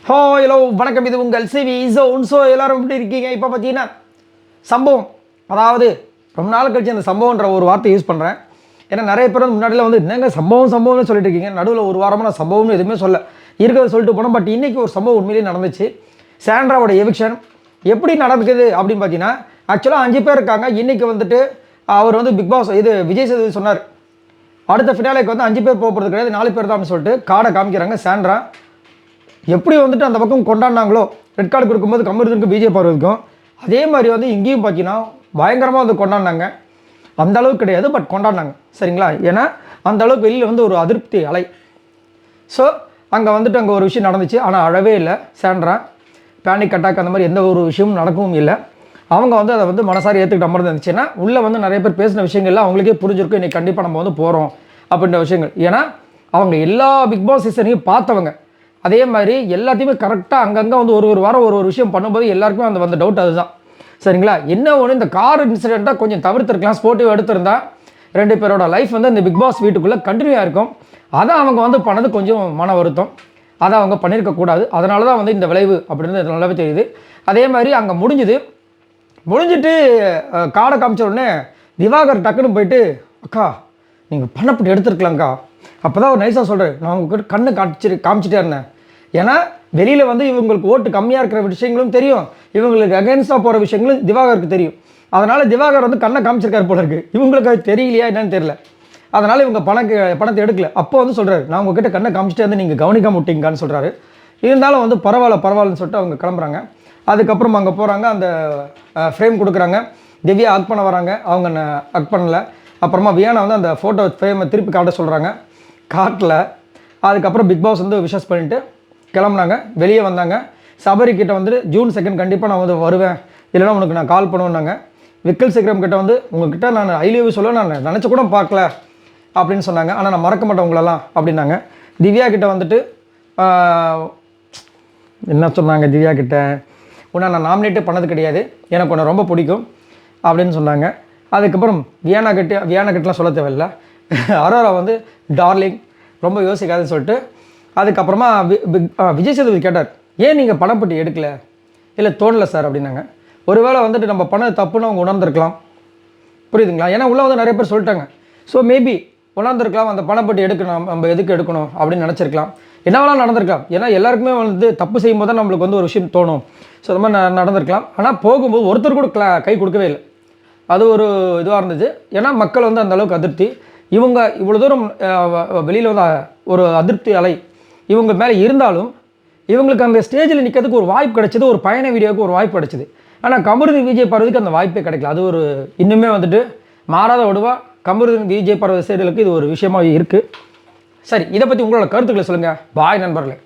Hello வணக்கம், இது உங்கள் சிவி ஜோன். ஸோ எல்லோரும் எப்படி இருக்கீங்க? இப்போ பார்த்தீங்கன்னா சம்பவம், அதாவது ரொம்ப நாள் கழிச்சு அந்த சம்பவன்ற ஒரு வார்த்தை யூஸ் பண்ணுறேன். ஏன்னா நிறைய பேர் வந்து முன்னாடியில் வந்து என்னங்க சம்பவம்னு சொல்லிட்டு இருக்கீங்க. நடுவில் ஒரு வாரமாக நான் சம்பவம்னு எதுவுமே சொல்ல இருக்கிறத சொல்லிட்டு போனோம். பட் இன்றைக்கி ஒரு சம்பவம் உண்மையிலேயே நடந்துச்சு. சாண்ட்ராவோட எவிக்ஷன் எப்படி நடக்குது அப்படின்னு பார்த்தீங்கன்னா, ஆக்சுவலாக 5 பேர் இருக்காங்க. இன்றைக்கி வந்துட்டு அவர் வந்து பிக் பாஸ் இது விஜய் சேதுபதி சொன்னார், அடுத்த ஃபினாலேக்கு வந்து 5 பேர் போகிறது கிடையாது, 4 பேர் தான் அப்படின்னு சொல்லிட்டு கார்டை காமிக்கிறாங்க. சாண்ட்ரா எப்படி வந்துட்டு அந்த பக்கம் கொண்டாடினாங்களோ, ரெட் கார்டு கொடுக்கும்போது கமருதனுக்கு பிஜே பார்வதுக்கும், அதே மாதிரி வந்து இங்கேயும் பார்த்தீங்கன்னா பயங்கரமாக வந்து கொண்டாடினாங்க. அந்த அளவுக்கு கிடையாது, பட் கொண்டாடினாங்க. சரிங்களா? ஏன்னா அந்த அளவுக்கு வெளியில் வந்து ஒரு அதிருப்தி அலை. ஸோ அங்கே வந்துட்டு அங்கே ஒரு விஷயம் நடந்துச்சு. ஆனால் அழவே இல்லை. சாண்ட்ரா பேனிக் அட்டாக் அந்த மாதிரி எந்த ஒரு விஷயமும் நடக்கவும் இல்லை. அவங்க வந்து அதை வந்து மனசாரி ஏற்றுக்கிட்ட மாதிரி இருந்துச்சுன்னா, உள்ளே வந்து நிறைய பேர் பேசின விஷயங்கள்லாம் அவங்களுக்கே புரிஞ்சிருக்கும். இன்றைக்கி கண்டிப்பாக நம்ம வந்து போகிறோம் அப்படின்ற விஷயங்கள். ஏன்னா அவங்க எல்லா பிக் பாஸ் சீசனையும் பார்த்தவங்க. அதே மாதிரி எல்லாத்தையுமே கரெக்டாக அங்கங்கே வந்து ஒரு வாரம் ஒரு விஷயம் பண்ணும்போது எல்லாருக்குமே அந்த வந்த டவுட் அதுதான். சரிங்களா? என்ன ஒன்று, இந்த கார் இன்சிடெண்ட்டாக கொஞ்சம் தவிர்த்துருக்கலாம். ஸ்போர்ட்டிவ் எடுத்திருந்தா 2 பேரோட லைஃப் வந்து இந்த பிக் பாஸ் வீட்டுக்குள்ளே கண்டினியூ இருக்கும். அதை அவங்க வந்து பண்ணது கொஞ்சம் மன வருத்தம். அதை அவங்க பண்ணியிருக்கக்கூடாது. அதனால தான் வந்து இந்த விளைவு அப்படின்னு நல்லாவே தெரியுது. அதே மாதிரி அங்கே முடிஞ்சிட்டு காடை காமிச்ச உடனே திவாகர் டக்குன்னு போயிட்டு, அக்கா நீங்கள் பண்ணப்பட்டு எடுத்துருக்கலாங்க்கா. அப்போ தான் ஒரு நைஸாக சொல்கிறேன், நான் உங்ககிட்ட கண்ணை காமிச்சிட்டே இருந்தேன். ஏன்னா வெளியில் வந்து இவங்களுக்கு ஓட்டு கம்மியாக இருக்கிற விஷயங்களும் தெரியும், இவங்களுக்கு அகேன்ஸ்டாக போகிற விஷயங்களும் திவாகருக்கு தெரியும். அதனால் திவாகர் வந்து கண்ணை காமிச்சிருக்காரு போல இருக்குது. இவங்களுக்கு அது தெரியலையா என்னன்னு தெரியல. அதனால் இவங்க பணத்தை எடுக்கல. அப்போ வந்து சொல்கிறாரு, நான் உங்ககிட்ட கண்ணை காமிச்சிட்டே வந்து நீங்கள் கவனிக்காம விட்டீங்கன்னு சொல்கிறாரு. இருந்தாலும் வந்து பரவாயில்லன்னு சொல்லிட்டு அவங்க கிளம்புறாங்க. அதுக்கப்புறம் அங்கே போகிறாங்க, அந்த ஃப்ரேம் கொடுக்குறாங்க. திவ்யா ஹக் பண்ண வராங்க, அவங்க ஹக் பண்ணல. அப்புறமா வியானா வந்து அந்த ஃபோட்டோ ஃப்ரேமை திருப்பி காட்ட சொல்கிறாங்க, காட்டல. அதுக்கப்புறம் பிக் பாஸ் வந்து விஷஸ் பண்ணிட்டு கிளம்புனாங்க. வெளியே வந்தாங்க. சபரிக்கிட்ட வந்து ஜூன் 2 கண்டிப்பாக நான் வந்து வருவேன், இல்லைனா உனக்கு நான் கால் பண்ணுவேன்னாங்க. விக்கல் சிக்ரம் கிட்ட வந்து உங்ககிட்ட நான் ஐ லவ் யூ சொல்ல நான் நினச்ச கூட பார்க்கல அப்படின்னு சொன்னாங்க. ஆனால் நான் மறக்க மாட்டேன் உங்களெல்லாம் அப்படின்னாங்க. திவ்யா கிட்ட வந்துட்டு என்ன சொன்னாங்க, திவ்யா கிட்ட உன்னை நான் நாமினேட்டே பண்ணது கிடையாது, எனக்கு உன்னை ரொம்ப பிடிக்கும் அப்படின்னு சொன்னாங்க. அதுக்கப்புறம் வியானா கிட்டலாம் சொல்ல தேவையில்லை. அரோரா வந்து டார்லிங் ரொம்ப யோசிக்காதுன்னு சொல்லிட்டு, அதுக்கப்புறமா விஜய் சேதுபதி கேட்டார், ஏன் நீங்கள் பணப்பட்டி எடுக்கலை? இல்லை தோணலை சார் அப்படின்னாங்க. ஒருவேளை வந்துட்டு நம்ம பண்ணது தப்புன்னு அவங்க உணர்ந்துருக்கலாம். புரியுதுங்களா? ஏன்னா உள்ளே வந்து நிறைய பேர் சொல்லிட்டாங்க. ஸோ மேபி உணர்ந்துருக்கலாம், அந்த பணப்பட்டி எடுக்கணும், நம்ம எதுக்கு எடுக்கணும் அப்படின்னு நினச்சிருக்கலாம். என்னவெல்லாம் நடந்திருக்கலாம். ஏன்னா எல்லாருக்குமே வந்து தப்பு செய்யும்போது தான் நம்மளுக்கு வந்து ஒரு விஷயம் தோணும். ஸோ அது மாதிரி நடந்திருக்கலாம். ஆனால் போகும்போது ஒருத்தர் கூட கை கொடுக்கவே இல்லை. அது ஒரு இதுவாக இருந்துச்சு. ஏன்னா மக்கள் வந்து அந்தளவுக்கு அதிருப்தி. இவங்க இவ்வளோ தூரம் வெளியில் வந்து ஒரு அதிருப்தி அலை இவங்க மேலே இருந்தாலும், இவங்களுக்கு அந்த ஸ்டேஜில் நிற்கிறதுக்கு ஒரு வாய்ப்பு கிடைச்சிது, ஒரு பயண வீடியோவுக்கு ஒரு வாய்ப்பு கிடைச்சிது. ஆனால் கமருதீன் விஜய் பார்வதிக்கு அந்த வாய்ப்பே கிடைக்கல. அது ஒரு இன்னுமே வந்துட்டு மாறாத வடுவா கமருதீன் விஜய் பார்வதி சைடுகளுக்கு இது ஒரு விஷயமாக இருக்குது. சரி, இதை பற்றி உங்களோட கருத்துக்களை சொல்லுங்கள். பாய் நண்பர்களே.